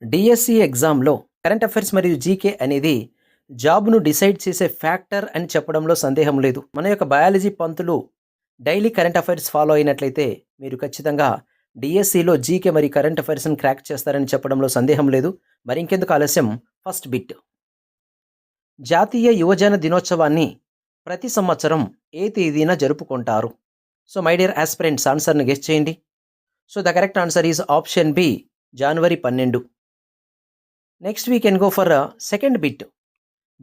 DSC ఎగ్జామ్లో current affairs మరియు GK అనేది జాబ్ను డిసైడ్ చేసే ఫ్యాక్టర్ అని చెప్పడంలో సందేహం లేదు. మన యొక్క బయాలజీ పంతులు డైలీ కరెంట్ అఫైర్స్ ఫాలో అయినట్లయితే మీరు ఖచ్చితంగా డిఎస్సిలో జీకే మరియు కరెంట్ అఫైర్స్ని క్రాక్ చేస్తారని చెప్పడంలో సందేహం లేదు. మరి ఇంకెందుకు ఆలస్యం, ఫస్ట్ బిట్. జాతీయ యువజన దినోత్సవాన్ని ప్రతి సంవత్సరం ఏ తేదీన జరుపుకుంటారు? సో మై డియర్ ఆస్పిరెంట్స్, ఆన్సర్ని గెస్ చేయండి. So the correct answer is option B, January 12. Next we can go for second bit.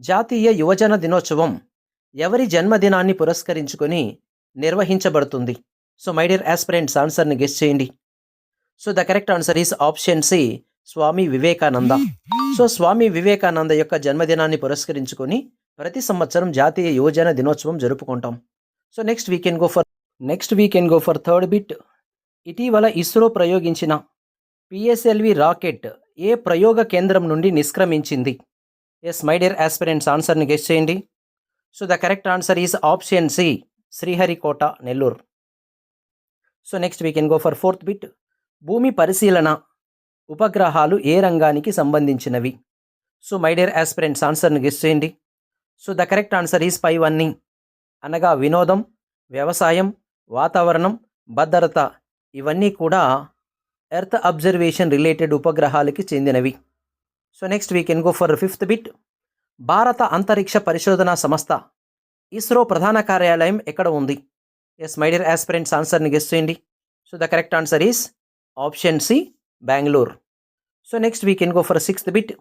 జాతీయ యువజన దినోత్సవం ఎవరి జన్మదినాన్ని పురస్కరించుకొని నిర్వహించబడుతుంది? సో మై డియర్ ఆస్పిరెంట్స్, ఆన్సర్ని గెస్ చేయండి. So the correct answer is option C, Swami Vivekananda. So Swami Vivekananda యొక్క జన్మదినాన్ని పురస్కరించుకొని ప్రతి సంవత్సరం జాతీయ యువజన దినోత్సవం జరుపుకుంటాం. So next we can go for third bit. ఇటీవల ఇస్రో ప్రయోగించిన పిఎస్ఎల్వి రాకెట్ ఏ ప్రయోగ కేంద్రం నుండి నిష్క్రమించింది? ఎస్ మై డియర్ ఆస్పిరెంట్స్, ఆన్సర్ని గెస్ చేయండి. So the correct answer is option C, Sriharikota, Nellore. So next we can go for fourth bit. భూమి పరిశీలన ఉపగ్రహాలు ఏ రంగానికి సంబంధించినవి? సో మై డియర్ ఆస్పిరెంట్స్, ఆన్సర్ని గెస్ చేయండి. So the correct answer is పైవన్నీ, అనగా వినోదం, వ్యవసాయం, వాతావరణం, భద్రత, ఇవన్నీ కూడా ఎర్త్ అబ్జర్వేషన్ రిలేటెడ్ ఉపగ్రహాలకి చెందినవి. So next we can go for fifth bit. భారత అంతరిక్ష పరిశోధనా సంస్థ ఇస్రో ప్రధాన కార్యాలయం ఎక్కడ ఉంది? ఎస్ మై డియర్ ఆస్పిరెంట్స్, ఆన్సర్ని గెస్ చేయండి. So the correct answer is option C, Bengaluru. So next we can go for sixth bit.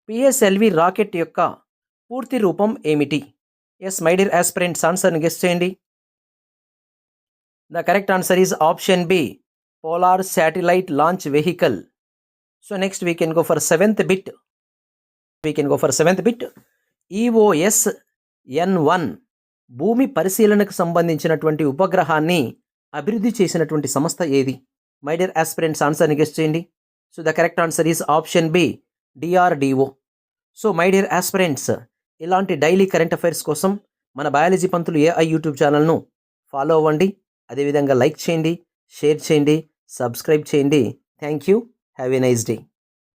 PSLV rocket యొక్క పూర్తి రూపం ఏమిటి? ఎస్ మై డియర్ ఆస్పిరెంట్స్, ఆన్సర్ని గెస్ చేయండి. The correct answer is option B, polar satellite launch vehicle. So next we can go for seventh bit. EOS-N1 భూమి పరిశీలనకు సంబంధించినటువంటి ఉపగ్రహాన్ని అభివృద్ధి చేసినటువంటి సంస్థ ఏది? మై డియర్ ఆస్పిరెంట్స్, ఆన్సర్ని గెస్ చేయండి. So the correct answer is option B, DRDO. So my dear aspirants, ఇలాంటి డైలీ కరెంట్ అఫైర్స్ కోసం మన బయాలజీ పంతులు AI యూట్యూబ్ ఛానల్ను ఫాలో అవ్వండి. అదేవిధంగా లైక్ చేయండి, షేర్ చేయండి, సబ్స్క్రైబ్ చేయండి. Thank you. Have a nice day.